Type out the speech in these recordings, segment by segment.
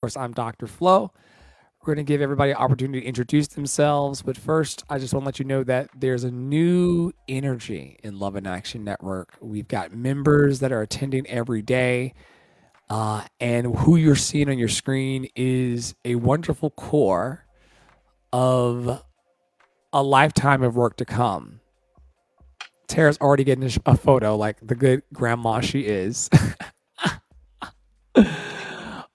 course, I'm Dr. Flo. We're going to give everybody an opportunity to introduce themselves. But first, I just want to let you know that there's a new energy in Love and Action Network. We've got members that are attending every day. And who you're seeing on your screen is a wonderful core of a lifetime of work to come. Tara's already getting a photo like the good grandma she is.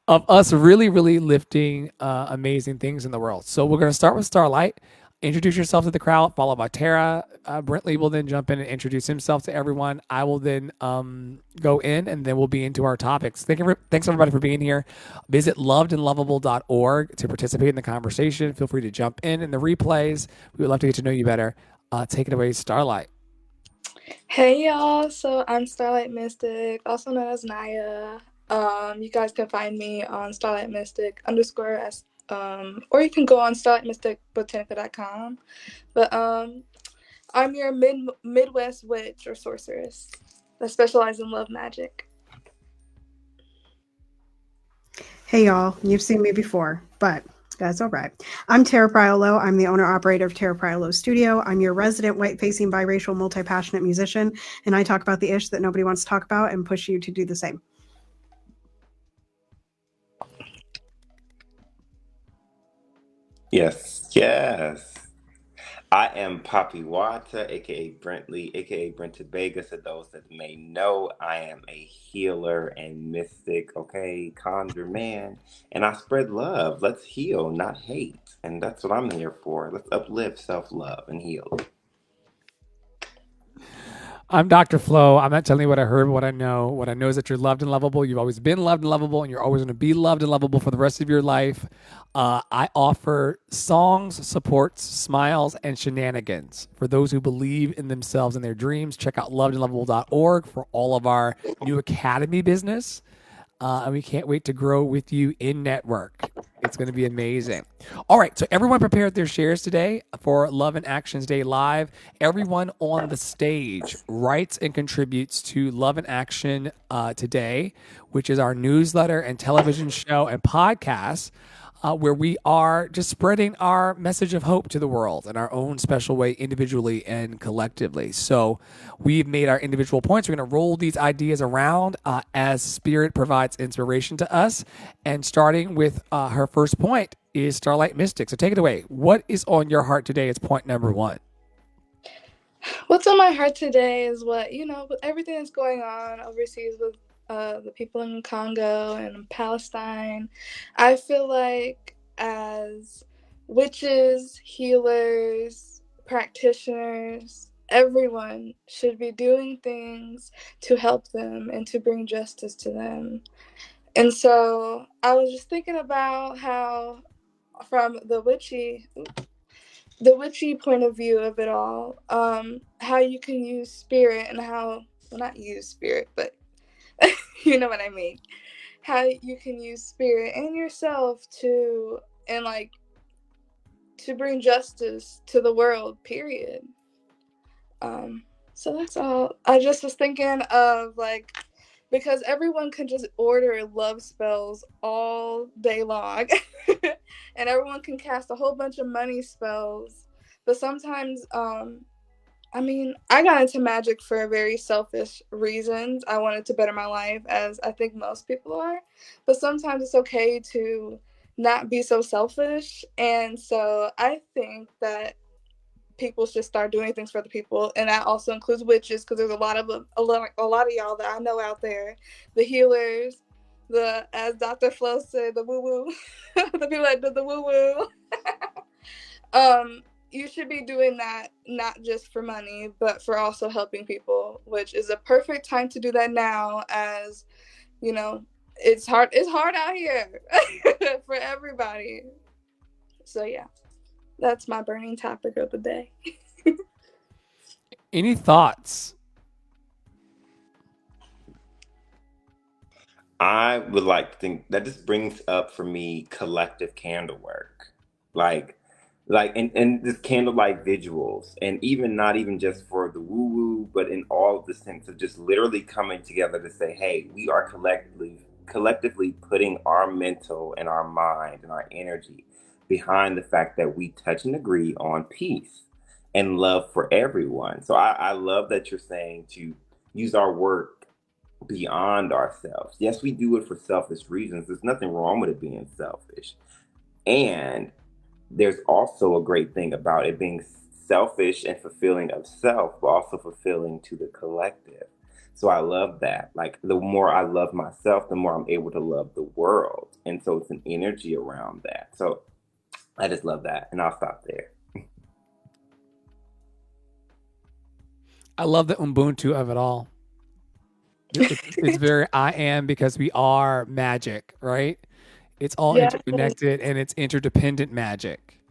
Of us really, really lifting amazing things in the world. So we're going to start with Starlight. Introduce yourself to the crowd, followed by Tara. Brentley will then jump in and introduce himself to everyone. I will then go in, and then we'll be into our topics. Thanks everybody for being here. Visit lovedandlovable.org to participate in the conversation. Feel free to jump in the replays. We would love to get to know you better. Take it away, Starlight. Hey y'all, so I'm Starlight Mystic, also known as Naya. You guys can find me on Starlight Mystic _ or you can go on starlightmysticbotanica.com. But I'm your Midwest witch or sorceress that specializes in love magic. Hey y'all, you've seen me before, but that's all right. I'm Tara Priolo. I'm the owner-operator of Tara Priolo Studio. I'm your resident white-facing biracial multi-passionate musician, and I talk about the ish that nobody wants to talk about and push you to do the same. Yes. I am Poppy Wata, aka Brentley, aka Brenton Vega. To those that may know, I am a healer and mystic, okay, conjure man, and I spread love. Let's heal, not hate, and that's what I'm here for. Let's uplift, self-love, and heal. I'm Dr. Flo. I'm not telling you what I heard, what I know. What I know is that you're loved and lovable. You've always been loved and lovable, and you're always going to be loved and lovable for the rest of your life. I offer songs, supports, smiles, and shenanigans for those who believe in themselves and their dreams. Check out lovedandlovable.org for all of our new academy business. And we can't wait to grow with you in network. It's going to be amazing. All right, so everyone prepared their shares today for Love and Actions Day Live. Everyone on the stage writes and contributes to Love and Action today, which is our newsletter and television show and podcast. Where we are just spreading our message of hope to the world in our own special way, individually and collectively. So we've made our individual points. We're going to roll these ideas around as Spirit provides inspiration to us. And starting with her first point is Starlight Mystic. So take it away. What is on your heart today? It's point number one. What's on my heart today is with everything that's going on overseas with the people in Congo and Palestine. I feel like as witches, healers, practitioners, everyone should be doing things to help them and to bring justice to them. And so I was just thinking about how, from the witchy point of view of it all, how you can use spirit and not use spirit, but you know what I mean. How you can use spirit and yourself to bring justice to the world, period. So that's all. I just was thinking of because everyone can just order love spells all day long and everyone can cast a whole bunch of money spells, but sometimes I got into magic for very selfish reasons. I wanted to better my life, as I think most people are, but sometimes it's okay to not be so selfish. And so I think that people should start doing things for the people, and that also includes witches, because there's a lot of y'all that I know out there, the healers, the, as Dr. Flo said, the woo woo, the people that do the woo woo. You should be doing that not just for money, but for also helping people, which is a perfect time to do that now, as it's hard out here for everybody. So yeah, that's my burning topic of the day. Any thoughts? I would like to think that this brings up for me collective candle work. Like and this candlelight visuals, and even not even just for the woo woo, but in all of the sense of just literally coming together to say, hey, we are collectively collectively putting our mental and our mind and our energy behind the fact that we touch and agree on peace and love for everyone. So I love that you're saying to use our work beyond ourselves. Yes, we do it for selfish reasons. There's nothing wrong with it being selfish. And there's also a great thing about it being selfish and fulfilling of self, but also fulfilling to the collective. So I love that. Like the more I love myself, the more I'm able to love the world. And so it's an energy around that. So I just love that. And I'll stop there. I love the Ubuntu of it all. It's very I am, because we are magic, right? It's all Yeah. interconnected and it's interdependent magic.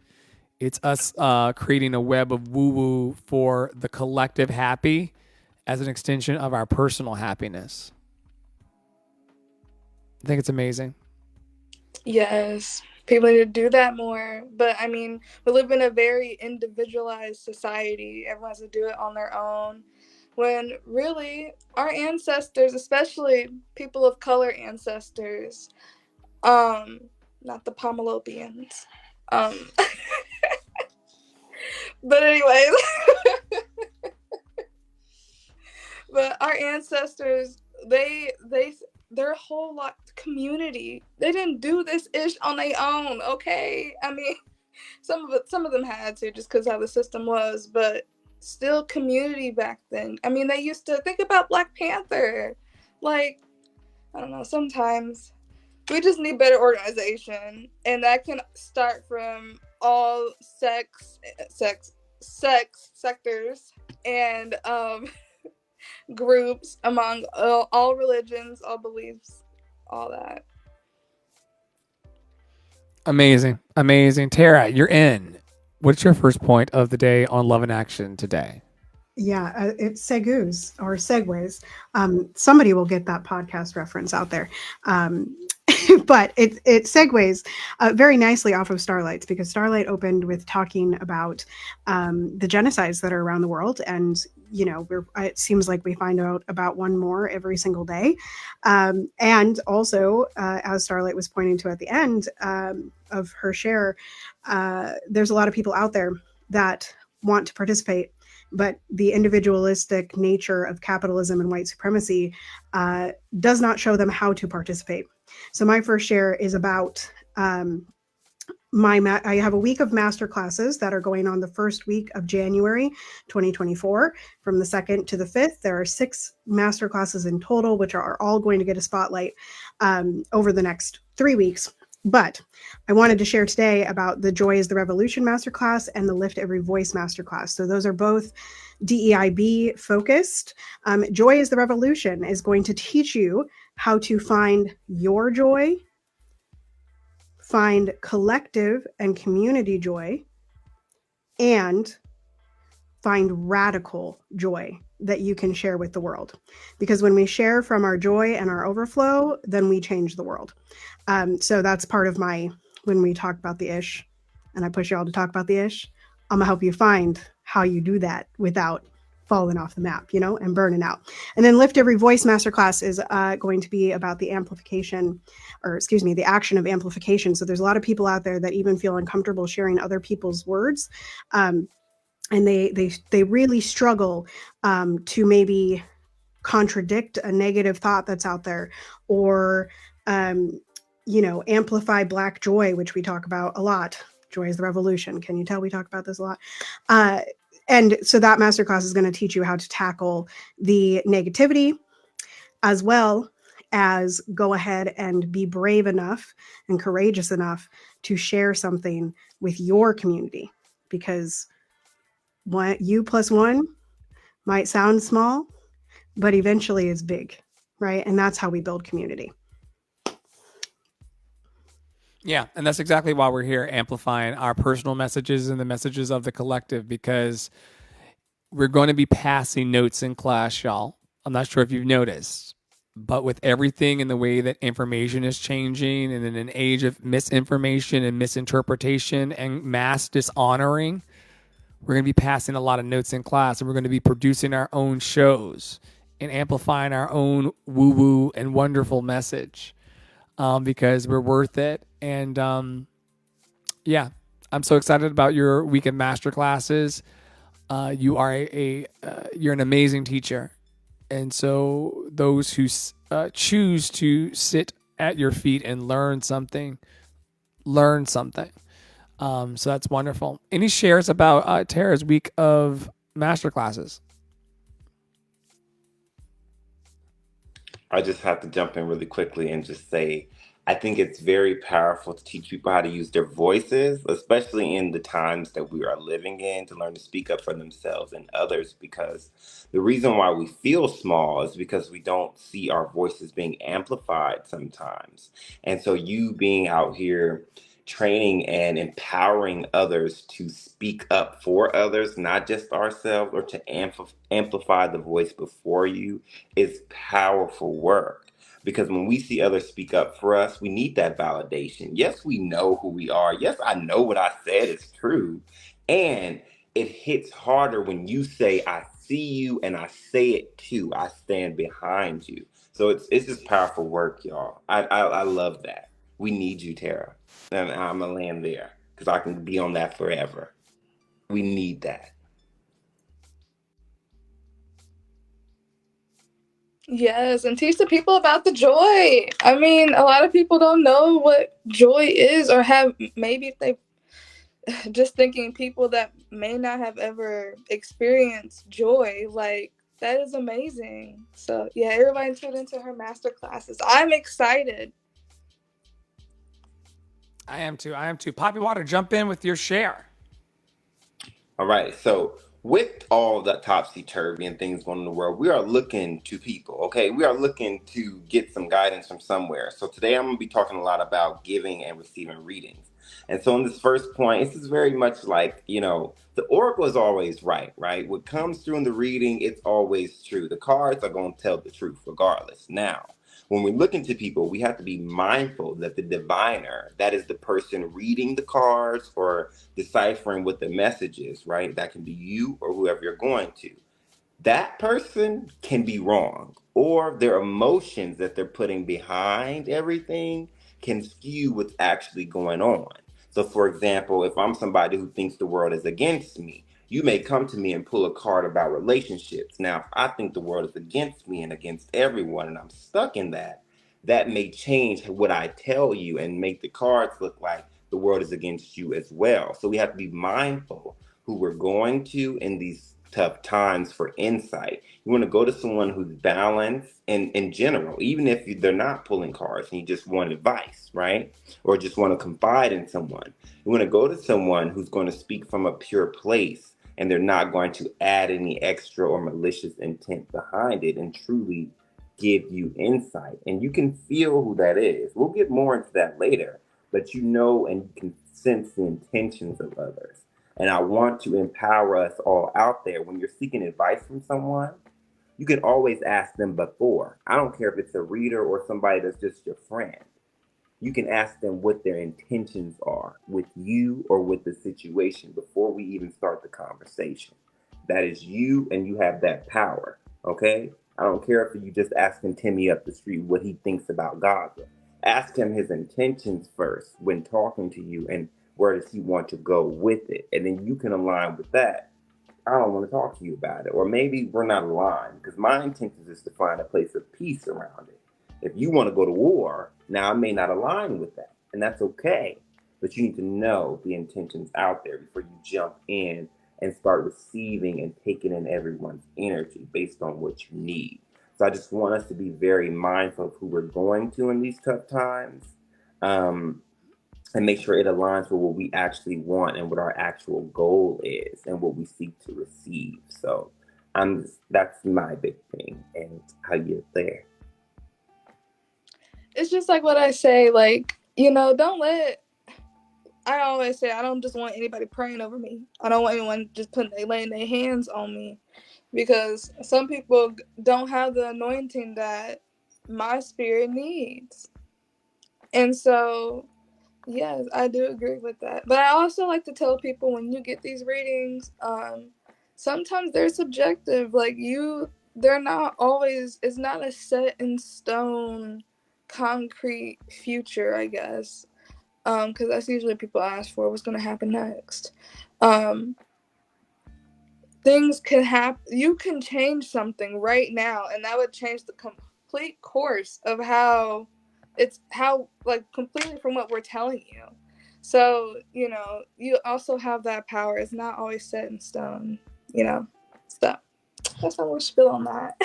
It's us creating a web of woo woo for the collective happy as an extension of our personal happiness. I think it's amazing. Yes. People need to do that more. But I mean, we live in a very individualized society. Everyone has to do it on their own. When really, our ancestors, especially people of color ancestors, not the Pomalopians. But anyways, but our ancestors, their whole lot community, they didn't do this ish on their own. Okay, I mean, some of them had to just because how the system was, but still community back then. I mean, they used to think about Black Panther. Like, I don't know, sometimes we just need better organization, and that can start from all sex sectors and groups among all religions, all beliefs, all that. Amazing. Amazing. Tara, you're in. What's your first point of the day on Love in Action today? Yeah, it's segues or segues. Somebody will get that podcast reference out there. But it segues very nicely off of Starlights, because Starlight opened with talking about the genocides that are around the world. And, you know, it seems like we find out about one more every single day. And also, as Starlight was pointing to at the end of her share, there's a lot of people out there that want to participate, but the individualistic nature of capitalism and white supremacy does not show them how to participate. So my first share is about I have a week of master classes that are going on the first week of January 2024, from the 2nd to the 5th. There are 6 master classes in total, which are all going to get a spotlight over the next 3 weeks. But I wanted to share today about the Joy is the Revolution Masterclass and the Lift Every Voice Masterclass. So those are both DEIB focused. Joy is the Revolution is going to teach you how to find your joy, find collective and community joy, and find radical joy that you can share with the world. Because when we share from our joy and our overflow, then we change the world. So that's part of when we talk about the ish, and I push you all to talk about the ish, I'm gonna help you find how you do that without falling off the map, and burning out. And then Lift Every Voice Masterclass is going to be about the action of amplification. So there's a lot of people out there that even feel uncomfortable sharing other people's words. And they really struggle to maybe contradict a negative thought that's out there, or amplify Black joy, which we talk about a lot. Joy is the revolution. Can you tell we talk about this a lot? And so that masterclass is going to teach you how to tackle the negativity, as well as go ahead and be brave enough and courageous enough to share something with your community, because you plus one might sound small, but eventually is big, right? And that's how we build community. Yeah, and that's exactly why we're here, amplifying our personal messages and the messages of the collective, because we're going to be passing notes in class, y'all. I'm not sure if you've noticed, but with everything in the way that information is changing, and in an age of misinformation and misinterpretation and mass dishonoring, we're going to be passing a lot of notes in class, and we're going to be producing our own shows and amplifying our own woo-woo and wonderful message. because we're worth it. And yeah, I'm so excited about your weekend master classes. You are you're an amazing teacher, and so those who choose to sit at your feet and learn something, learn something. So that's wonderful. Any shares about Tara's week of master classes? I just have to jump in really quickly and just say, I think it's very powerful to teach people how to use their voices, especially in the times that we are living in, to learn to speak up for themselves and others. Because the reason why we feel small is because we don't see our voices being amplified sometimes. And so, you being out here training and empowering others to speak up for others, not just ourselves, or to amplify the voice before you, is powerful work. Because when we see others speak up for us, we need that validation. Yes, we know who we are. Yes, I know what I said is true. And it hits harder when you say, I see you and I say it too. I stand behind you. So it's just powerful work, y'all. I love that. We need you, Tara. And I'm going to land there because I can be on that forever. We need that. Yes, and teach the people about the joy. I mean, a lot of people don't know what joy is, or have, maybe if they just thinking people that may not have ever experienced joy, like that is amazing. So yeah, everybody tune into her master classes. I'm excited. I am too. I am too. Poppy Water, jump in with your share. All right. So, with all the topsy turvy and things going on in the world, we are looking to people. Okay. We are looking to get some guidance from somewhere. So, today I'm going to be talking a lot about giving and receiving readings. And so, in this first point, this is very much like, the oracle is always right, right? What comes through in the reading, it's always true. The cards are going to tell the truth regardless. Now, when we look into people, we have to be mindful that the diviner, that is the person reading the cards or deciphering what the message is, right? That can be you or whoever you're going to. That person can be wrong, or their emotions that they're putting behind everything can skew what's actually going on. So, for example, if I'm somebody who thinks the world is against me, you may come to me and pull a card about relationships. Now, if I think the world is against me and against everyone, and I'm stuck in that, that may change what I tell you and make the cards look like the world is against you as well. So, we have to be mindful who we're going to in these tough times for insight. You want to go to someone who's balanced and in general, even if they're not pulling cards and you just want advice, right? Or just want to confide in someone. You want to go to someone who's going to speak from a pure place and they're not going to add any extra or malicious intent behind it and truly give you insight. And you can feel who that is. We'll get more into that later, but you know and you can sense the intentions of others. And I want to empower us all out there. When you're seeking advice from someone, you can always ask them before. I don't care if it's a reader or somebody that's just your friend. You can ask them what their intentions are with you or with the situation before we even start the conversation. That is you, and you have that power. Okay? I don't care if you just asking Timmy up the street what he thinks about Gaza. Ask him his intentions first when talking to you, and where does he want to go with it. And then you can align with that. I don't want to talk to you about it. Or maybe we're not aligned, because my intention is to find a place of peace around it. If you want to go to war, now I may not align with that, and that's okay. But you need to know the intentions out there before you jump in and start receiving and taking in everyone's energy based on what you need. So I just want us to be very mindful of who we're going to in these tough times. Um, and make sure it aligns with what we actually want and what our actual goal is and what we seek to receive. So that's my big thing, and how you get there. It's just like what I say, like, don't let, I always say, I don't just want anybody praying over me. I don't want anyone just laying their hands on me, because some people don't have the anointing that my spirit needs. And so, yes, I do agree with that. But I also like to tell people, when you get these readings, sometimes they're subjective. Like, they're not always, it's not a set in stone concrete future, I guess. Because that's usually what people ask for, what's going to happen next. Things can happen. You can change something right now, and that would change the complete course of how completely from what we're telling you. So, you also have that power. It's not always set in stone, So that's how we'll spill on that.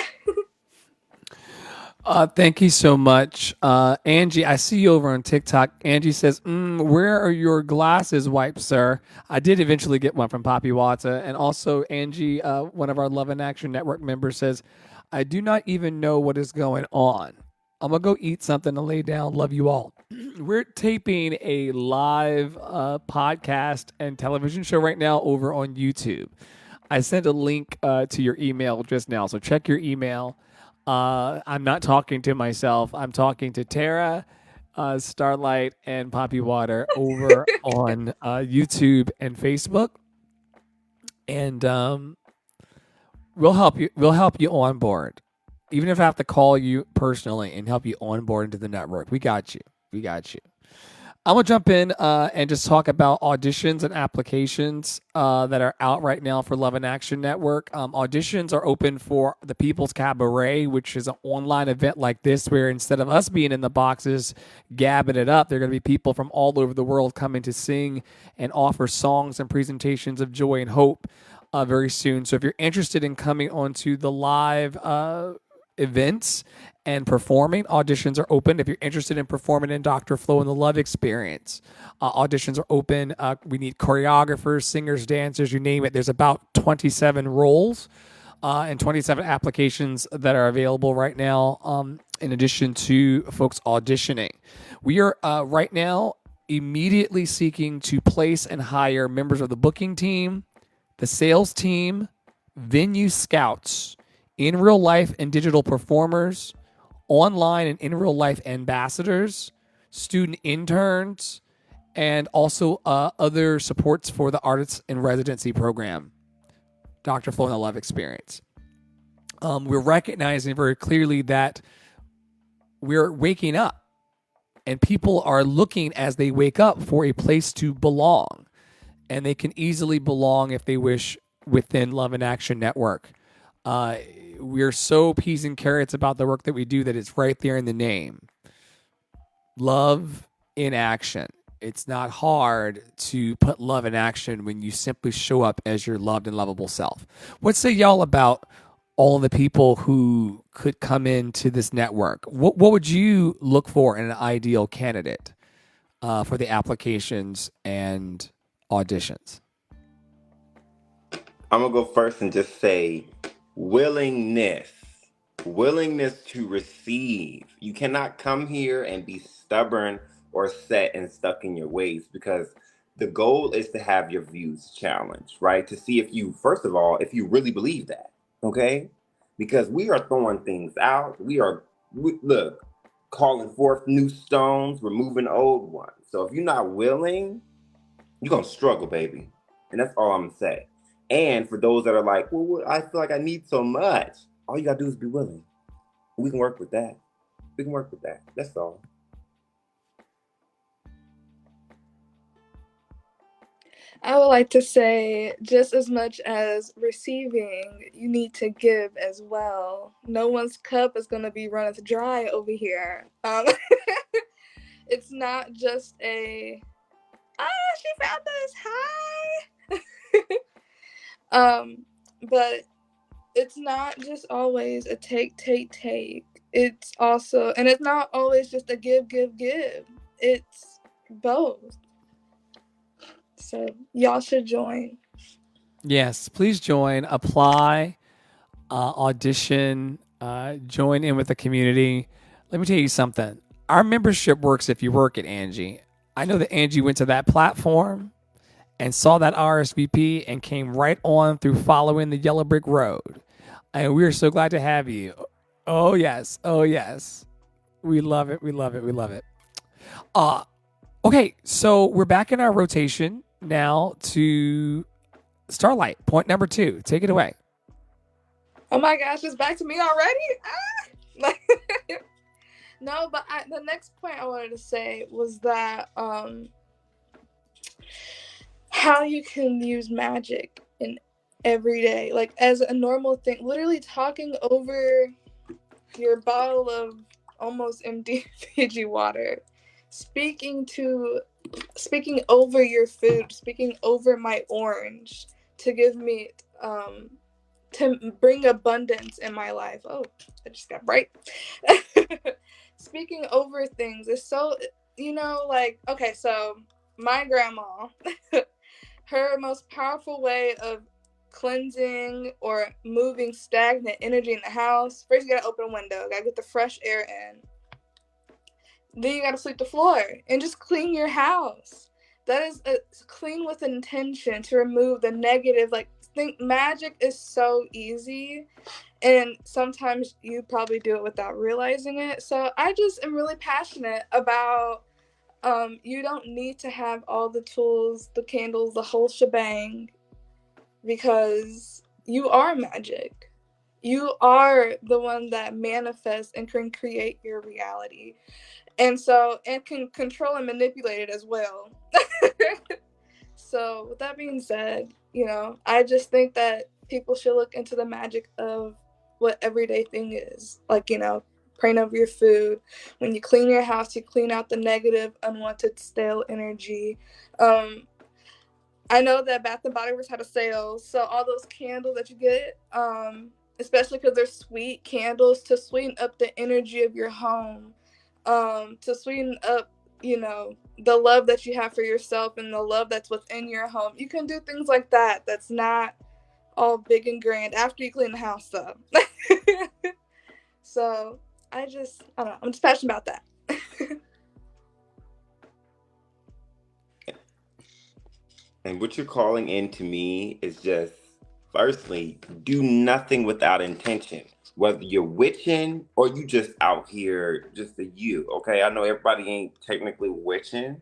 Thank you so much. Angie, I see you over on TikTok. Angie says, where are your glasses wipes, sir? I did eventually get one from Poppy Wata. And also, Angie, one of our Love in Action Network members, says, I do not even know what is going on. I'm going to go eat something to lay down. Love you all. We're taping a live podcast and television show right now over on YouTube. I sent a link to your email just now, so check your email. I'm not talking to myself. I'm talking to Tara, Starlight, and Poppy Water over on YouTube and Facebook, and we'll help you. We'll help you on board, even if I have to call you personally and help you on board into the network. We got you. We got you. I'm going to jump in and just talk about auditions and applications that are out right now for Love in Action Network. Auditions are open for the People's Cabaret, which is an online event like this where instead of us being in the boxes gabbing it up, there are going to be people from all over the world coming to sing and offer songs and presentations of joy and hope very soon. So if you're interested in coming onto the live events and performing, auditions are open. If you're interested in performing in Dr. Flo and the Love Experience, auditions are open. We need choreographers, singers, dancers, you name it. There's about 27 roles and 27 applications that are available right now, in addition to folks auditioning. We are right now immediately seeking to place and hire members of the booking team, the sales team, venue scouts, in real life and digital performers, online and in real life ambassadors, student interns, and also other supports for the Artists in Residency program, Dr. Flo and the Love Experience. We're recognizing very clearly that we're waking up and people are looking as they wake up for a place to belong. And they can easily belong if they wish within Love in Action Network. We're so peas and carrots about the work that we do that it's right there in the name. Love in action. It's not hard to put love in action when you simply show up as your loved and lovable self. What say y'all about all of the people who could come into this network? What would you look for in an ideal candidate for the applications and auditions? I'm going to go first and just say willingness to receive. You cannot come here and be stubborn or set and stuck in your ways, because the goal is to have your views challenged, right? To see if you, first of all, if you really believe that, okay? Because we are throwing things out. Look, calling forth new stones, removing old ones. So if you're not willing, you're going to struggle, baby. And that's all I'm going to say. And for those that are like, well, I feel like I need so much, all you got to do is be willing. We can work with that. That's all. I would like to say, just as much as receiving, you need to give as well. No one's cup is going to be runneth dry over here. It's not just she found us, hi! But it's not just always a take. It's also, and it's not always just a give. It's both. So y'all should join. Yes, please join, apply, audition, join in with the community. Let me tell you something. Our membership works if you work it, Angie. I know that Angie went to that platform and saw that RSVP and came right on through following the yellow brick road. And we are so glad to have you. Oh, yes. We love it. Okay, so we're back in our rotation now to Starlight. Point number 2. Take it away. Oh my gosh, it's back to me already? No, but the next point I wanted to say was that how you can use magic in every day, like as a normal thing, literally talking over your bottle of almost empty Fiji water, speaking over your food, speaking over my orange to give me to bring abundance in my life. Oh, I just got bright. Speaking over things is so, like, okay, so my grandma, her most powerful way of cleansing or moving stagnant energy in the house, first you gotta open a window, gotta get the fresh air in. Then you gotta sweep the floor and just clean your house. That is clean with intention to remove the negative. Like, magic is so easy, and sometimes you probably do it without realizing it. So I just am really passionate about you don't need to have all the tools, the candles, the whole shebang, because you are magic. You are the one that manifests and can create your reality. And can control and manipulate it as well. So with that being said, I just think that people should look into the magic of what everyday thing is. Like, praying over your food. When you clean your house, you clean out the negative, unwanted, stale energy. I know that Bath and Body Works had a sale, so all those candles that you get, especially because they're sweet candles, to sweeten up the energy of your home, to sweeten up, the love that you have for yourself and the love that's within your home. You can do things like that. That's not all big and grand after you clean the house up. So I don't know. I'm just passionate about that. And what you're calling in to me is just, firstly, do nothing without intention. Whether you're witching or you just out here, just a you, okay? I know everybody ain't technically witching,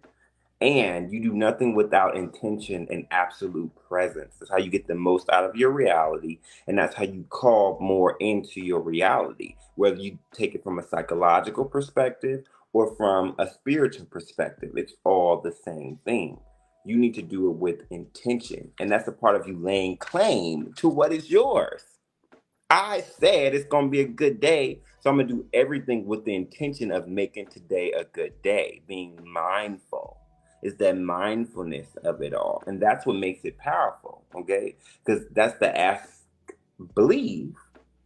and you do nothing without intention and absolute presence. That's how you get the most out of your reality, and that's how you call more into your reality, whether you take it from a psychological perspective or from a spiritual perspective. It's all the same thing. You need to do it with intention, and that's a part of you laying claim to what is yours. I said it's going to be a good day, so I'm going to do everything with the intention of making today a good day, being mindful. Is that mindfulness of it all. And that's what makes it powerful, okay? Because that's the ask, believe,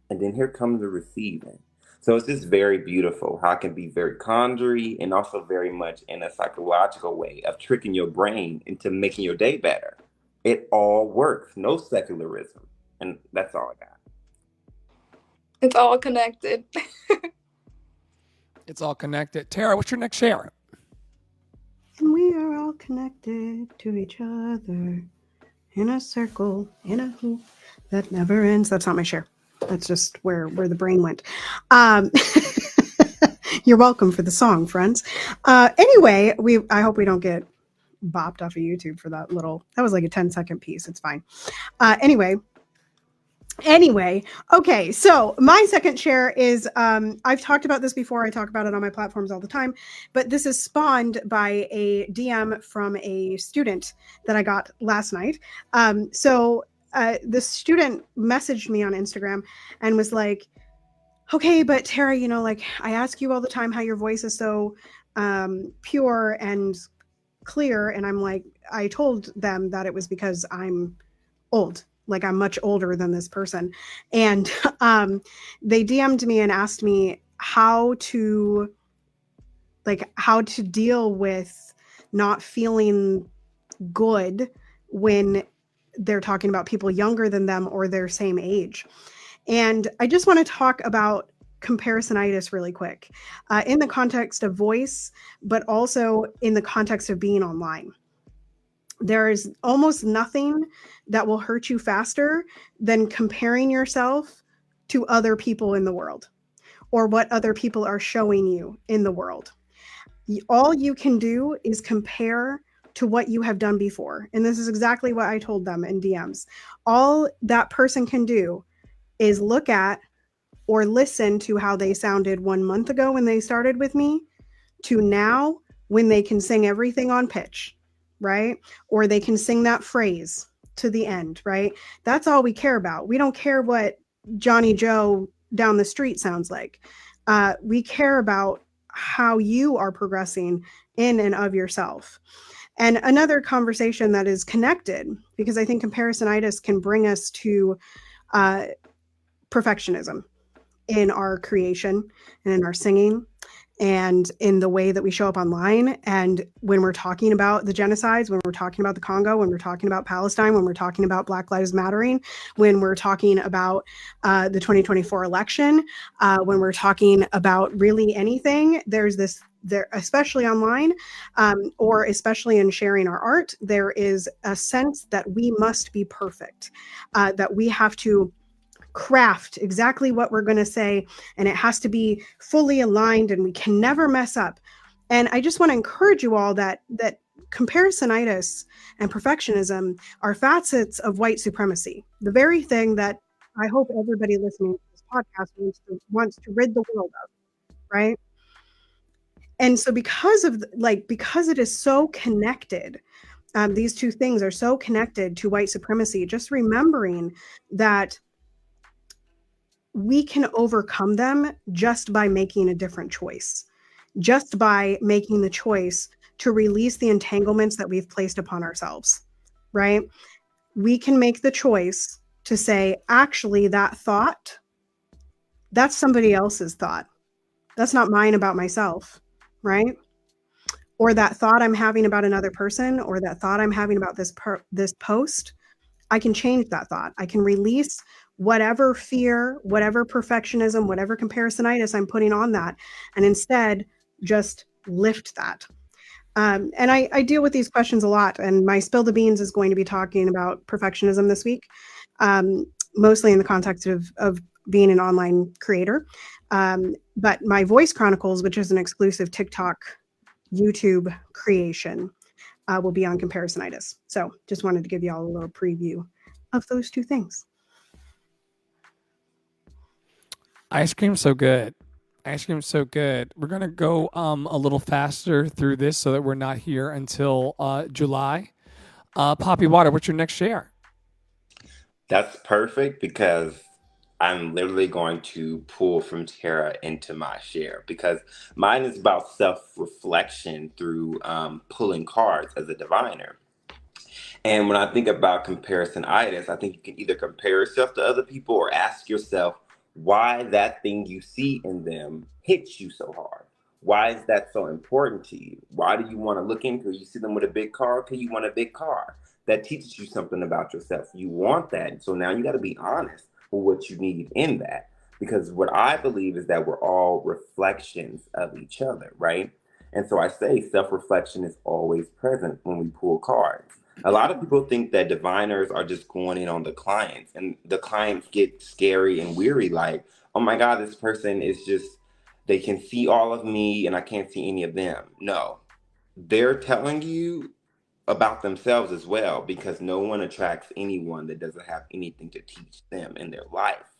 and then here comes the receiving. So it's just very beautiful how it can be very conjury and also very much in a psychological way of tricking your brain into making your day better. It all works, no secularism. And that's all I got. It's all connected. It's all connected. Tara, what's your next share? And we are all connected to each other in a circle, in a hoop that never ends. That's not my share. That's just where the brain went. You're welcome for the song, friends. Anyway, I hope we don't get bopped off of YouTube for that was like a 10-second piece. It's fine. Anyway, okay, so my second share is I've talked about this before. I talk about it on my platforms all the time, but this is spawned by a DM from a student that I got last night. The student messaged me on Instagram and was like, okay, but Tara, like I ask you all the time how your voice is so pure and clear. And I'm like, I told them that it was because I'm old. Like I'm much older than this person. And they DM'd me and asked me how to deal with not feeling good when they're talking about people younger than them or their same age. And I just want to talk about comparisonitis really quick in the context of voice, but also in the context of being online. There is almost nothing that will hurt you faster than comparing yourself to other people in the world or what other people are showing you in the world. All you can do is compare to what you have done before. And this is exactly what I told them in DMs. All that person can do is look at or listen to how they sounded 1 month ago when they started with me to now when they can sing everything on pitch, right? Or they can sing that phrase to the end, right? That's all we care about. We don't care what Johnny Joe down the street sounds like. We care about how you are progressing in and of yourself. And another conversation that is connected, because I think comparisonitis can bring us to perfectionism in our creation and in our singing and in the way that we show up online. And when we're talking about the genocides, when we're talking about the Congo, when we're talking about Palestine, when we're talking about Black Lives Mattering, when we're talking about the 2024 election, when we're talking about really anything, there's this there, especially online, or especially in sharing our art, there is a sense that we must be perfect, that we have to craft exactly what we're going to say, and it has to be fully aligned, and we can never mess up. And I just want to encourage you all that comparisonitis and perfectionism are facets of white supremacy, the very thing that I hope everybody listening to this podcast wants to rid the world of, right? And so because it is so connected, these two things are so connected to white supremacy, just remembering that we can overcome them just by making a different choice, just by making the choice to release the entanglements that we've placed upon ourselves, right? We can make the choice to say, actually, that thought, that's somebody else's thought. That's not mine about myself, right? Or that thought I'm having about another person, or that thought I'm having about this post, I can change that thought. I can release whatever fear, whatever perfectionism, whatever comparisonitis I'm putting on that, and instead just lift that. And I deal with these questions a lot, and my Spill the Beans is going to be talking about perfectionism this week, mostly in the context of being an online creator. But my Voice Chronicles, which is an exclusive TikTok, YouTube creation, will be on comparisonitis. So just wanted to give you all a little preview of those two things. Ice cream's so good. Ice cream's so good. We're gonna go a little faster through this so that we're not here until July. Poppy Water, what's your next share? That's perfect because I'm literally going to pull from Tara into my share because mine is about self-reflection through pulling cards as a diviner. And when I think about comparisonitis, I think you can either compare yourself to other people or ask yourself why that thing you see in them hits you so hard. Why is that so important to you? Why do you want to look into it? You see them with a big car, because you want a big car. That teaches you something about yourself. You want that. So now you got to be honest with what you need in that. Because what I believe is that we're all reflections of each other, right? And so I say self-reflection is always present when we pull cards. A lot of people think that diviners are just going in on the clients, and the clients get scary and weary, like, oh my God, this person is just, they can see all of me and I can't see any of them. No, they're telling you about themselves as well, because no one attracts anyone that doesn't have anything to teach them in their life.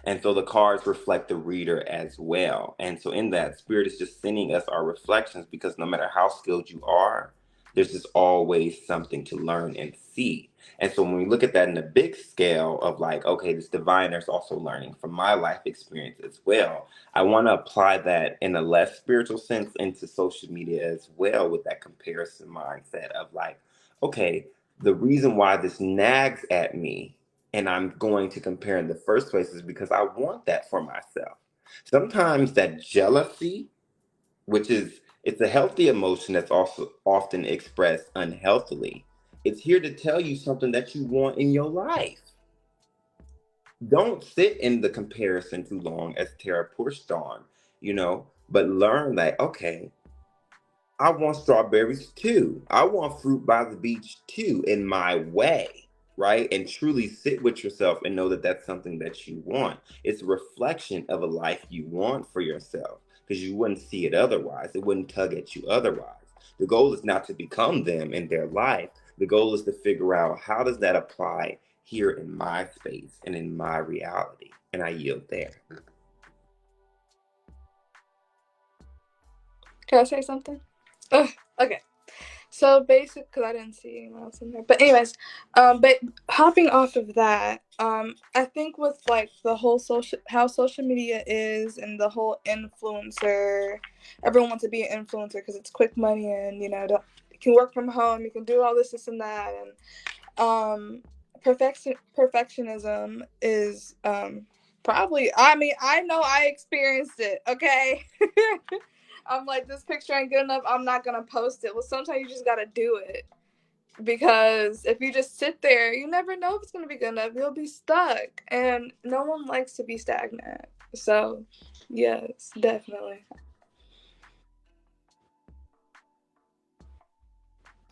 And so the cards reflect the reader as well. And so in that, Spirit is just sending us our reflections, because no matter how skilled you are, there's just always something to learn and see. And so when we look at that in a big scale of like, okay, this diviner is also learning from my life experience as well, I want to apply that in a less spiritual sense into social media as well, with that comparison mindset of like, okay, the reason why this nags at me and I'm going to compare in the first place is because I want that for myself. Sometimes that jealousy, which is, it's a healthy emotion that's also often expressed unhealthily. It's here to tell you something that you want in your life. Don't sit in the comparison too long, as Tara pushed on, but learn that, okay, I want strawberries too. I want fruit by the beach too, in my way, right? And truly sit with yourself and know that that's something that you want. It's a reflection of a life you want for yourself, because you wouldn't see it otherwise. It wouldn't tug at you otherwise. The goal is not to become them in their life. The goal is to figure out, how does that apply here in my space and in my reality. And I yield there. Can I say something? Okay. So basic, because I didn't see anyone else in there. But anyways, but hopping off of that, I think with like the whole how social media is and the whole influencer, everyone wants to be an influencer because it's quick money and you can work from home, you can do all this and that, and perfectionism is probably. I mean, I know I experienced it. Okay. I'm like, this picture ain't good enough, I'm not gonna post it. Well, sometimes you just gotta do it, because if you just sit there, you never know if it's gonna be good enough. You'll be stuck, and no one likes to be stagnant. So yes, definitely.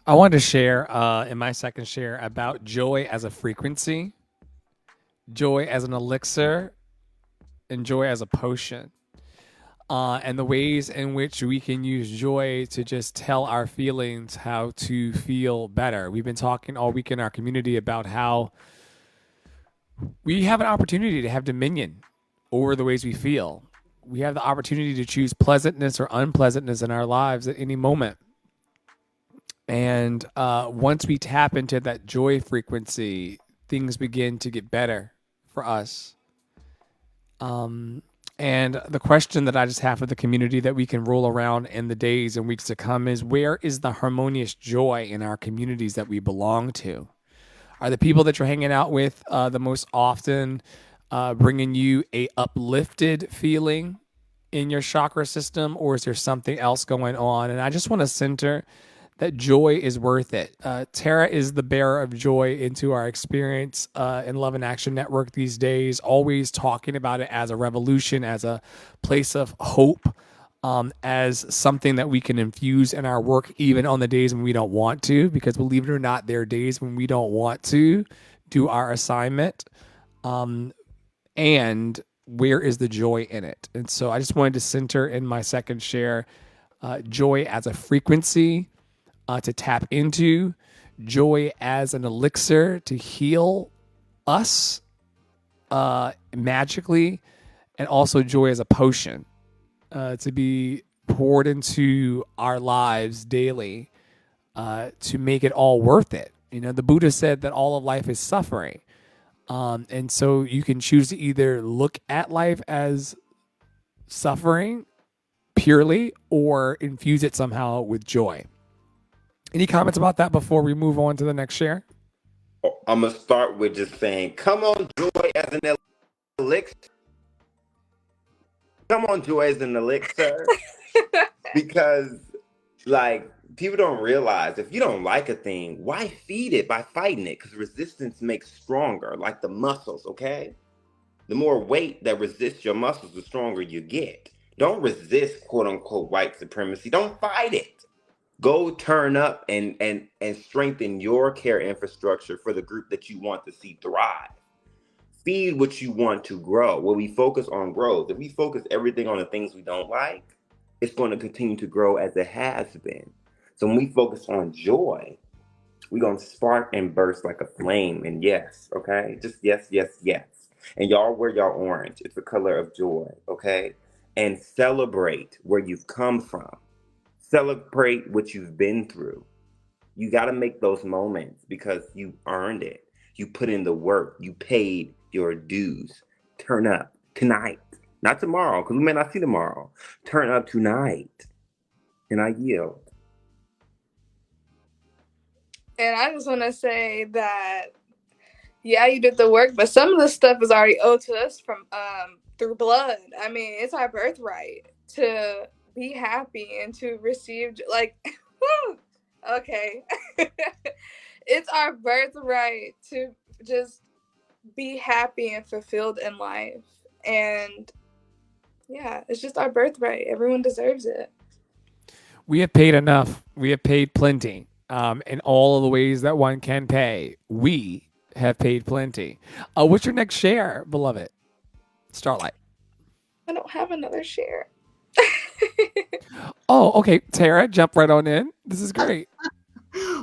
I wanted to share in my second share about joy as a frequency, joy as an elixir, and joy as a potion. And the ways in which we can use joy to just tell our feelings how to feel better. We've been talking all week in our community about how we have an opportunity to have dominion over the ways we feel. We have the opportunity to choose pleasantness or unpleasantness in our lives at any moment. And once we tap into that joy frequency, things begin to get better for us. And the question that I just have for the community that we can roll around in the days and weeks to come is, where is the harmonious joy in our communities that we belong to? Are the people that you're hanging out with the most often bringing you a uplifted feeling in your chakra system, or is there something else going on? And I just want to center that joy is worth it. Tara is the bearer of joy into our experience in Love and Action Network these days, always talking about it as a revolution, as a place of hope, as something that we can infuse in our work even on the days when we don't want to, because believe it or not, there are days when we don't want to do our assignment. And where is the joy in it? And so I just wanted to center in my second share joy as a frequency, to tap into, joy as an elixir to heal us magically, and also joy as a potion to be poured into our lives daily to make it all worth it. The Buddha said that all of life is suffering. And so you can choose to either look at life as suffering purely or infuse it somehow with joy. Any comments about that before we move on to the next share? I'm going to start with just saying, come on, joy as an elixir. Come on, joy as an elixir. Because, like, people don't realize if you don't like a thing, why feed it by fighting it? Because resistance makes stronger, like the muscles, okay? The more weight that resists your muscles, the stronger you get. Don't resist, quote unquote, white supremacy. Don't fight it. Go turn up and strengthen your care infrastructure for the group that you want to see thrive. Feed what you want to grow. When we focus on growth, if we focus everything on the things we don't like, it's going to continue to grow as it has been. So when we focus on joy, we're going to spark and burst like a flame. And yes, okay? Just yes, yes, yes. And y'all wear y'all orange. It's the color of joy, okay? And celebrate where you've come from. Celebrate what you've been through. You got to make those moments because you earned it. You put in the work. You paid your dues. Turn up tonight. Not tomorrow, because we may not see tomorrow. Turn up tonight. And I yield. And I just want to say that, yeah, you did the work, but some of the stuff is already owed to us from through blood. I mean, it's our birthright to be happy and to receive, like, okay. It's our birthright to just be happy and fulfilled in life. And yeah, it's just our birthright. Everyone deserves it. We have paid enough. We have paid plenty in all of the ways that one can pay. We have paid plenty. What's your next share, beloved? Starlight. I don't have another share. Oh, okay. Tara, jump right on in. This is great.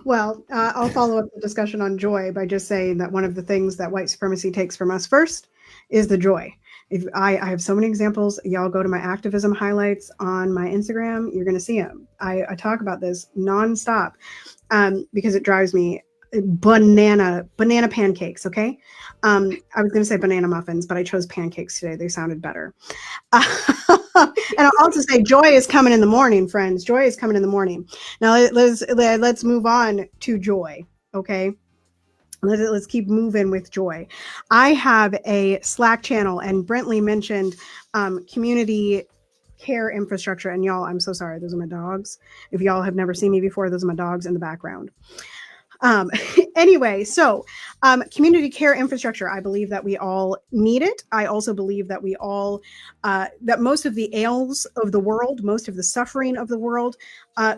Well, I'll follow up the discussion on joy by just saying that one of the things that white supremacy takes from us first is the joy. If I have so many examples, y'all go to my activism highlights on my Instagram, you're going to see them. I talk about this nonstop because it drives me banana pancakes. Okay. I was going to say banana muffins, but I chose pancakes today. They sounded better. And I'll also say joy is coming in the morning, friends. Joy is coming in the morning. Now let's move on to joy. Okay. Let's keep moving with joy. I have a Slack channel, and Brentley mentioned community care infrastructure. And y'all, I'm so sorry. Those are my dogs. If y'all have never seen me before, those are my dogs in the background. Anyway, so community care infrastructure, I believe that we all need it. I also believe that we all, that most of the ails of the world, most of the suffering of the world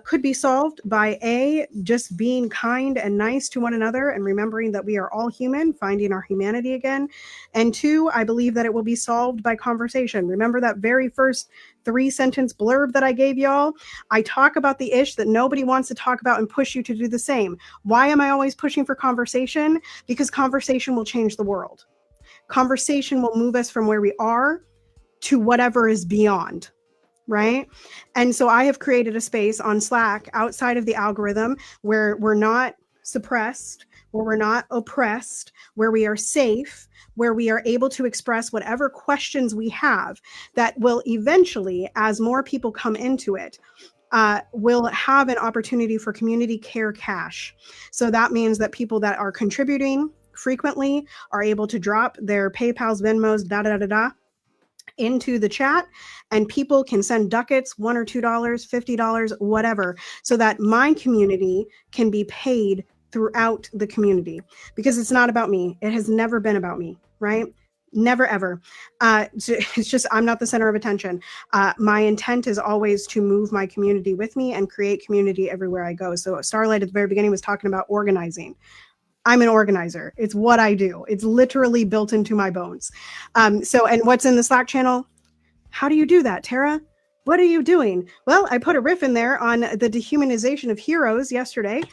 could be solved by just being kind and nice to one another and remembering that we are all human, finding our humanity again. And two, I believe that it will be solved by conversation. Remember that very first 3-sentence blurb that I gave y'all? I talk about the ish that nobody wants to talk about and push you to do the same. Why am I always pushing for conversation? Because conversation will change the world. Conversation will move us from where we are to whatever is beyond, right? And so I have created a space on Slack outside of the algorithm where we're not suppressed, where we're not oppressed, where we are safe, where we are able to express whatever questions we have that will eventually, as more people come into it, will have an opportunity for community care cash. So that means that people that are contributing frequently are able to drop their PayPal's, Venmos, into the chat, and people can send ducats, $1 or $2, $50, whatever, so that my community can be paid throughout the community, because it's not about me. It has never been about me, right? Never, ever. It's just, I'm not the center of attention. My intent is always to move my community with me and create community everywhere I go. So Starlight at the very beginning was talking about organizing. I'm an organizer. It's what I do. It's literally built into my bones. And what's in the Slack channel? How do you do that, Tara? What are you doing? Well, I put a riff in there on the dehumanization of heroes yesterday.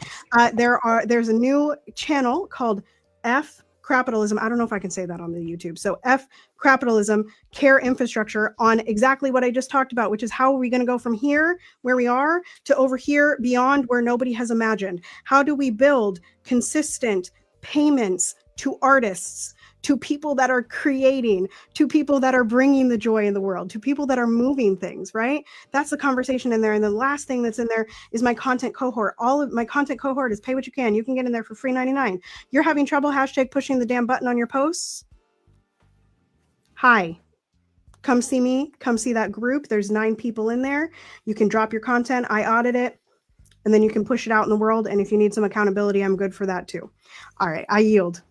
There's a new channel called F Capitalism. I don't know if I can say that on the YouTube. So F Capitalism Care Infrastructure, on exactly what I just talked about, which is how are we going to go from here, where we are, to over here, beyond where nobody has imagined? How do we build consistent payments to artists, to people that are creating, to people that are bringing the joy in the world, to people that are moving things, right? That's the conversation in there. And the last thing that's in there is my content cohort. All of my content cohort is pay what you can. You can get in there for free 99. You're having trouble hashtag pushing the damn button on your posts? Hi. Come see me. Come see that group. There's 9 people in there. You can drop your content. I audit it. And then you can push it out in the world. And if you need some accountability, I'm good for that too. All right. I yield.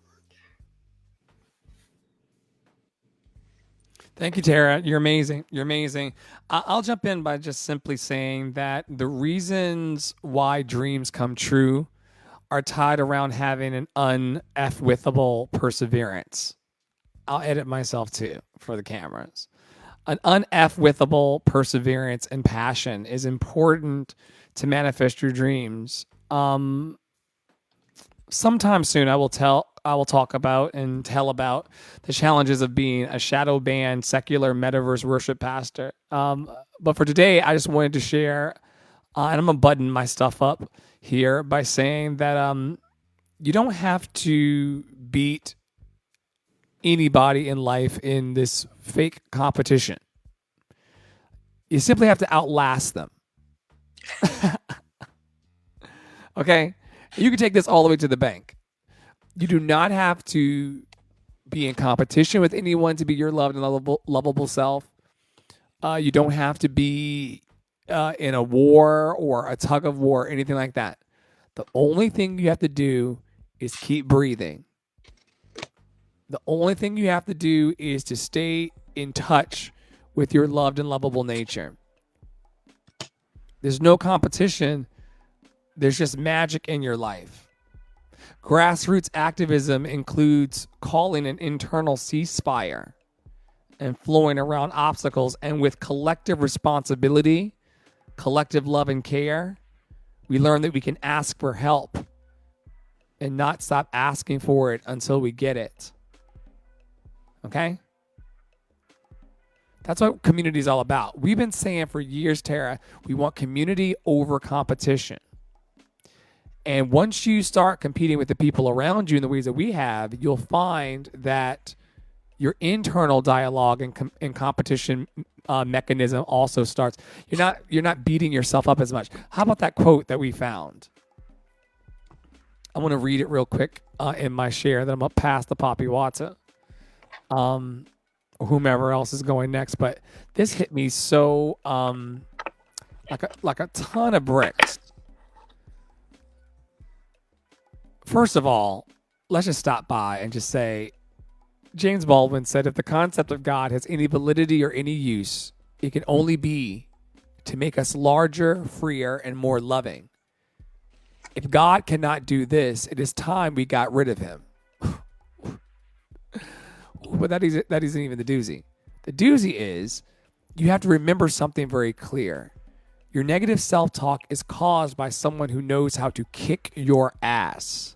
Thank you, Tara. You're amazing. You're amazing. I'll jump in by just simply saying that the reasons why dreams come true are tied around having an un-F-withable perseverance. I'll edit myself too for the cameras. An un-F-withable perseverance and passion is important to manifest your dreams. Sometime soon, I will talk about and tell about the challenges of being a shadow banned secular metaverse worship pastor. But for today, I just wanted to share, and I'm gonna button my stuff up here by saying that you don't have to beat anybody in life in this fake competition. You simply have to outlast them. Okay? You can take this all the way to the bank. You do not have to be in competition with anyone to be your loved and lovable self. You don't have to be in a war or a tug of war or anything like that. The only thing you have to do is keep breathing. The only thing you have to do is to stay in touch with your loved and lovable nature. There's no competition. There's just magic in your life. Grassroots activism includes calling an internal ceasefire and flowing around obstacles, and with collective responsibility, collective love and care, we learn that we can ask for help and not stop asking for it until we get it. Okay? That's what community is all about. We've been saying for years, Tara, we want community over competition. And once you start competing with the people around you in the ways that we have, you'll find that your internal dialogue and competition mechanism also starts. You're not beating yourself up as much. How about that quote that we found? I want to read it real quick in my share. Then I'm gonna pass to Poppy Watson, whomever else is going next. But this hit me so like a ton of bricks. First of all, let's just stop by and just say, James Baldwin said, if the concept of God has any validity or any use, it can only be to make us larger, freer, and more loving. If God cannot do this, it is time we got rid of him. But that isn't even the doozy. The doozy is you have to remember something very clear. Your negative self-talk is caused by someone who knows how to kick your ass.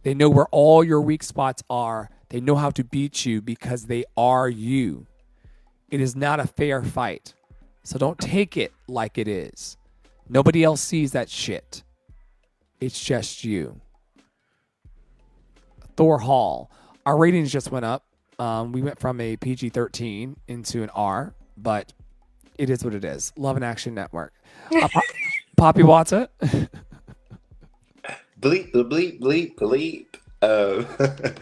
They know where all your weak spots are. They know how to beat you because they are you. It is not a fair fight. So don't take it like it is. Nobody else sees that shit. It's just you. Thor Hall. Our ratings just went up. We went from a PG-13 into an R, but it is what it is. Love and Action Network. Poppy Watson. Bleep, bleep, bleep, bleep.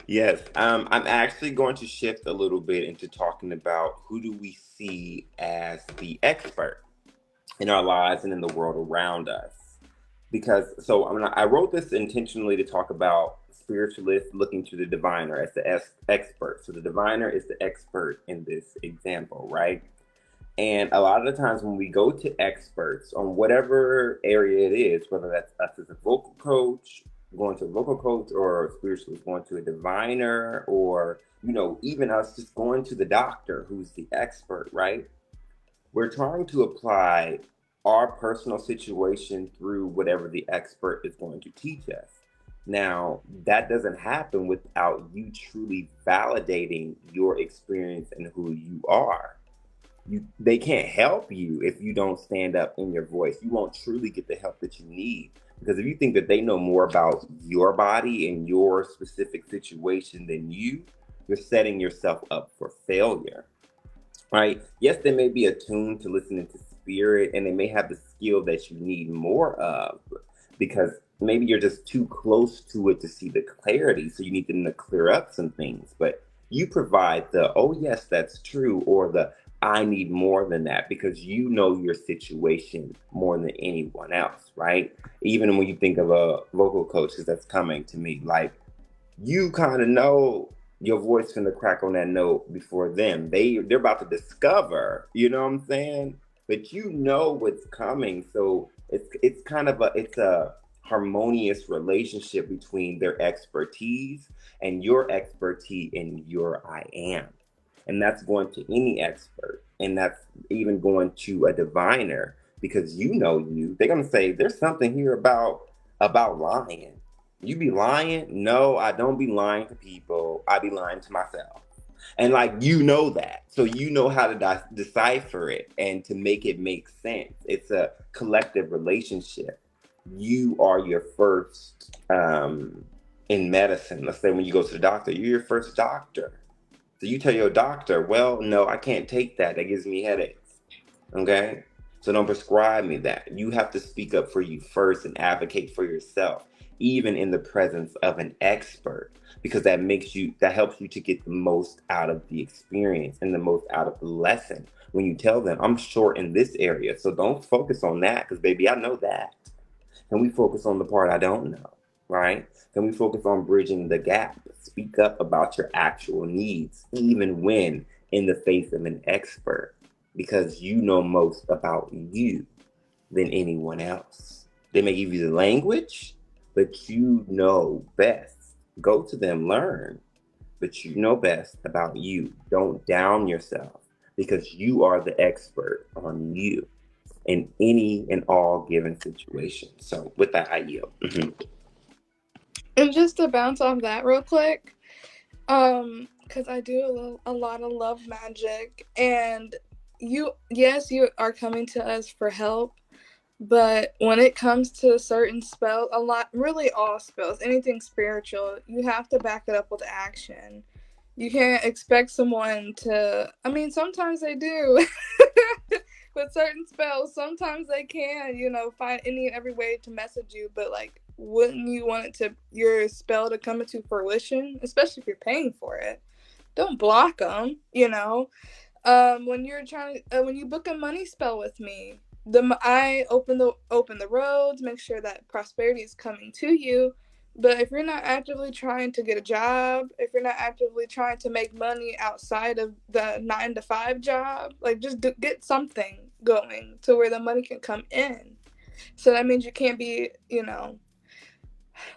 Yes, I'm actually going to shift a little bit into talking about who do we see as the expert in our lives and in the world around us. Because, I wrote this intentionally to talk about spiritualists looking to the diviner as the expert. So the diviner is the expert in this example, right? And a lot of the times when we go to experts on whatever area it is, whether that's us as a vocal coach, going to a vocal coach, or a spiritualist going to a diviner, or, even us just going to the doctor who's the expert, right? We're trying to apply our personal situation through whatever the expert is going to teach us. Now, that doesn't happen without you truly validating your experience and who you are. They can't help you if you don't stand up in your voice. You won't truly get the help that you need. Because if you think that they know more about your body and your specific situation than you're setting yourself up for failure, right? Yes, they may be attuned to listening to spirit, and they may have the skill that you need more of, because maybe you're just too close to it to see the clarity. So you need them to clear up some things. But you provide the, oh, yes, that's true, or the, I need more than that, because you know your situation more than anyone else, right? Even when you think of a vocal coach, because that's coming to me, like, you kind of know your voice gonna crack on that note before them. They're about to discover, you know what I'm saying? But you know what's coming. So it's kind of a harmonious relationship between their expertise and your expertise in your I am. And that's going to any expert. And that's even going to a diviner, because they're going to say, there's something here about lying. You be lying? No, I don't be lying to people. I be lying to myself. And that. So you know how to decipher it and to make it make sense. It's a collective relationship. You are your first, in medicine, let's say when you go to the doctor, you're your first doctor. So you tell your doctor, well, no, I can't take that. That gives me headaches. Okay? So don't prescribe me that. You have to speak up for you first and advocate for yourself, even in the presence of an expert, because that helps you to get the most out of the experience and the most out of the lesson. When you tell them, I'm short in this area, so don't focus on that, because baby, I know that. Can we focus on the part I don't know, right? Can we focus on bridging the gap? Speak up about your actual needs, even when in the face of an expert, because you know most about you than anyone else. They may give you the language, but you know best. Go to them, learn, but you know best about you. Don't down yourself, because you are the expert on you in any and all given situation. So with that, I yield. And just to bounce off that real quick, because I do a lot of love magic, and yes, you are coming to us for help, but when it comes to certain spells, really all spells, anything spiritual, you have to back it up with action. You can't expect someone to, I mean, sometimes they do. With certain spells, sometimes they can, find any and every way to message you, but like, wouldn't you want your spell to come into fruition, especially if you're paying for it? Don't block them, when when you book a money spell with me, I open the roads, make sure that prosperity is coming to you. But if you're not actively trying to get a job, if you're not actively trying to make money outside of the 9 to 5 job, like just get something going to where the money can come in. So that means you can't be,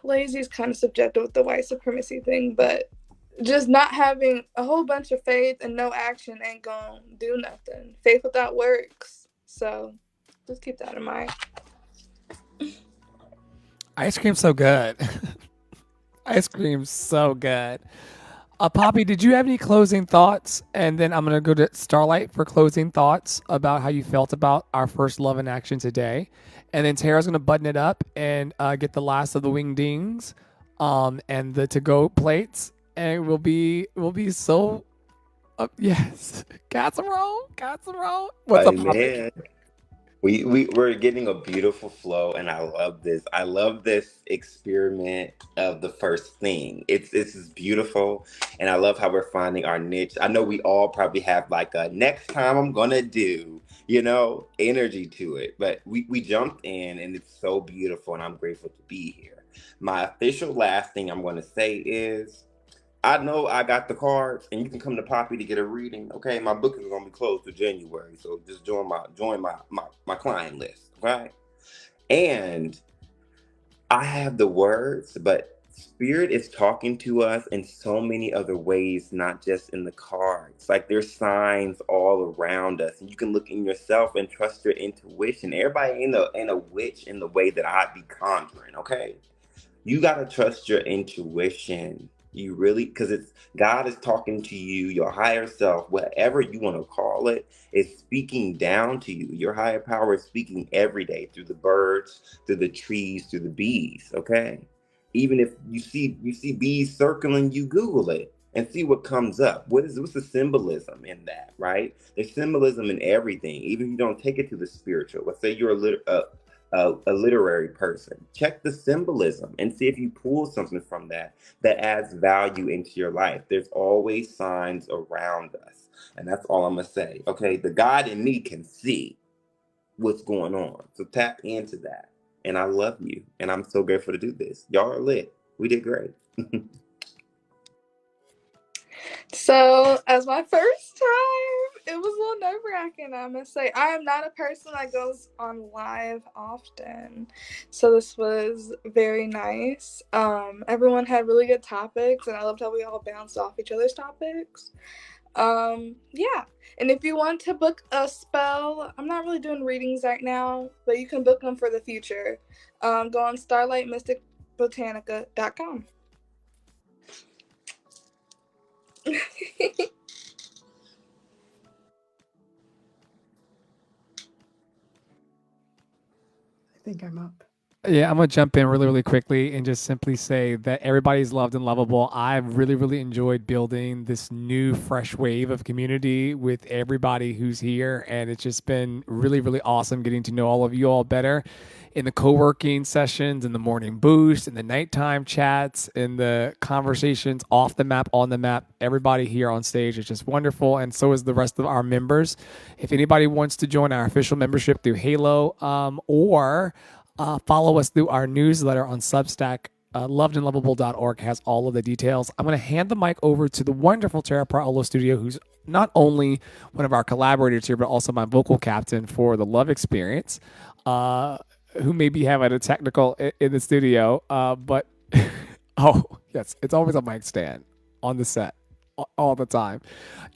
lazy is kind of subjective with the white supremacy thing, but just not having a whole bunch of faith and no action ain't gonna do nothing. Faith without works. So just keep that in mind. Ice cream's so good. Ice cream's so good. Poppy, did you have any closing thoughts? And then I'm going to go to Starlight for closing thoughts about how you felt about our first Love in Action today. And then Tara's going to button it up and get the last of the wing dings and the to-go plates. And we'll be so... yes. Casserole. What's up, Poppy? Man. We're getting a beautiful flow, and I love this. I love this experiment of the first thing. This is beautiful, and I love how we're finding our niche. I know we all probably have like a next time I'm gonna do, energy to it. But we jumped in, and it's so beautiful, and I'm grateful to be here. My official last thing I'm gonna say is, I know I got the cards, and you can come to Poppy to get a reading. Okay, my book is gonna be closed to January, so just join my client list. Okay, and I have the words, but Spirit is talking to us in so many other ways, not just in the cards. Like there's signs all around us, and you can look in yourself and trust your intuition. Everybody ain't a witch in the way that I be conjuring. Okay, you gotta trust your intuition. You really, because God is talking to you, your higher self, whatever you want to call it, is speaking down to you. Your higher power is speaking every day through the birds, through the trees, through the bees. Okay, even if you see bees circling, you Google it and see what comes up. What's the symbolism in that? Right? There's symbolism in everything, even if you don't take it to the spiritual. Let's say you're a literary person. Check the symbolism and see if you pull something from that adds value into your life. There's always signs around us. And that's all I'm going to say. Okay, the God in me can see what's going on. So tap into that. And I love you. And I'm so grateful to do this. Y'all are lit. We did great. So, as my first time, it was a little nerve-wracking, I must say. I am not a person that goes on live often, so this was very nice. Everyone had really good topics, and I loved how we all bounced off each other's topics. Yeah, and if you want to book a spell, I'm not really doing readings right now, but you can book them for the future. Go on starlightmysticbotanica.com. I think I'm up. Yeah, I'm going to jump in really, really quickly and just simply say that everybody's loved and lovable. I've really, really enjoyed building this new fresh wave of community with everybody who's here. And it's just been really, really awesome getting to know all of you all better in the co-working sessions, in the morning boost, in the nighttime chats, in the conversations off the map, on the map. Everybody here on stage is just wonderful. And so is the rest of our members. If anybody wants to join our official membership through Halo or follow us through our newsletter on Substack. Lovedandlovable.org has all of the details. I'm going to hand the mic over to the wonderful Tara Paolo Studio, who's not only one of our collaborators here, but also my vocal captain for the Love Experience, who may be having a technical in the studio. But, oh, yes, it's always a mic stand on the set all the time.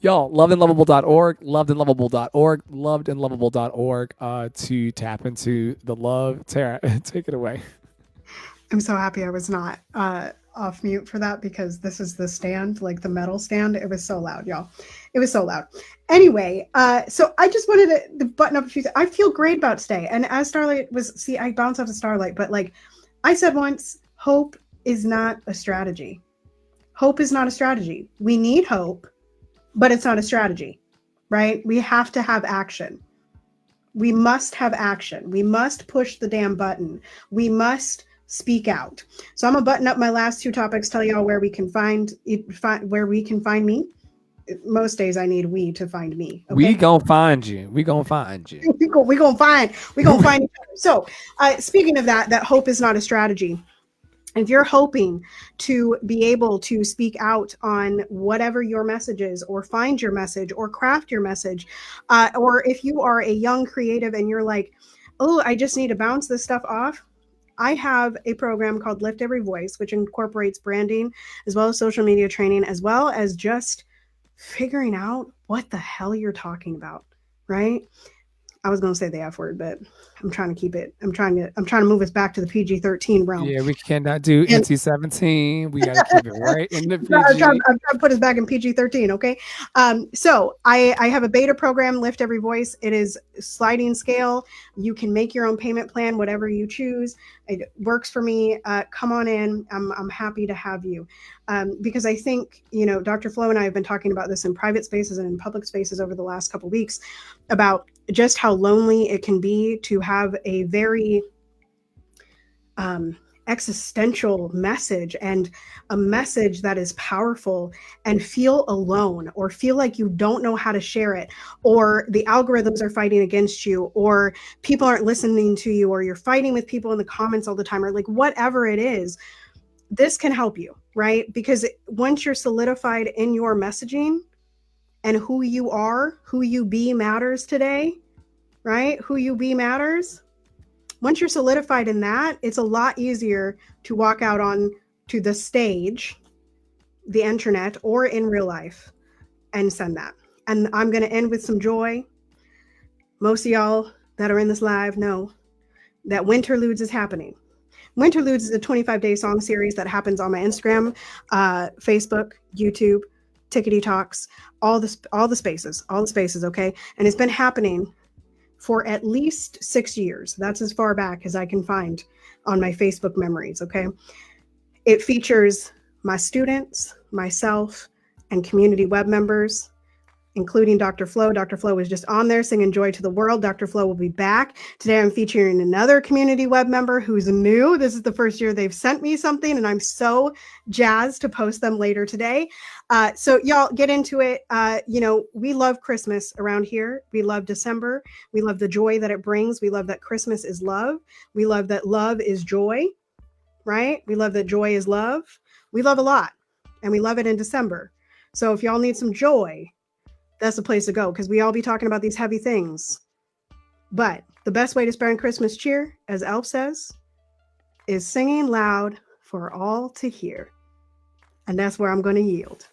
Y'all, lovedandlovable.org, lovedandlovable.org to tap into the love. Tara, take it away. I'm so happy I was not off mute for that because this is the stand, like the metal stand. It was so loud, y'all. It was so loud. Anyway, so I just wanted to button up a few things. I feel great about today. And as Starlight was, see, I bounced off the Starlight, but like I said once, hope is not a strategy. Hope is not a strategy. We need hope, but it's not a strategy, right? We have to have action. We must have action. We must push the damn button. We must speak out. So I'm gonna button up my last two topics, tell y'all where we can find me. Most days I need we to find me. Okay? We gonna find you. We gonna find you. we gonna find each other. So speaking of that hope is not a strategy. If you're hoping to be able to speak out on whatever your message is, or find your message, or craft your message, or if you are a young creative and you're like, oh, I just need to bounce this stuff off, I have a program called Lift Every Voice, which incorporates branding as well as social media training, as well as just figuring out what the hell you're talking about, right? I was going to say the F word, but I'm trying to keep it. I'm trying to move us back to the PG-13 realm. Yeah, we cannot do NC-17. We got to keep it right in the PG. I'm trying to put us back in PG-13. Okay. So I have a beta program, Lift Every Voice. It is sliding scale. You can make your own payment plan, whatever you choose. It works for me. Come on in. I'm happy to have you. Because I think, Dr. Flo and I have been talking about this in private spaces and in public spaces over the last couple of weeks about just how lonely it can be to have a very existential message, and a message that is powerful, and feel alone, or feel like you don't know how to share it, or the algorithms are fighting against you, or people aren't listening to you, or you're fighting with people in the comments all the time, or like whatever it is. This can help you, right? Because once you're solidified in your messaging and who you are, who you be matters today, right? Who you be matters. Once you're solidified in that, it's a lot easier to walk out on to the stage, the internet, or in real life and send that. And I'm going to end with some joy. Most of y'all that are in this live know that Winterludes is happening. Winterludes is a 25-day song series that happens on my Instagram, Facebook, YouTube, Tickety Talks, all the spaces, okay? And it's been happening for at least 6 years. That's as far back as I can find on my Facebook memories, okay? It features my students, myself, and community web members, including Dr. Flo. Dr. Flo was just on there singing Joy to the World. Dr. Flo will be back. Today I'm featuring another community web member who's new. This is the first year they've sent me something, and I'm so jazzed to post them later today. So y'all get into it. We love Christmas around here. We love December. We love the joy that it brings. We love that Christmas is love. We love that love is joy, right? We love that joy is love. We love a lot, and we love it in December. So if y'all need some joy, that's the place to go, because we all be talking about these heavy things. But the best way to spread Christmas cheer, as Elf says, is singing loud for all to hear. And that's where I'm going to yield.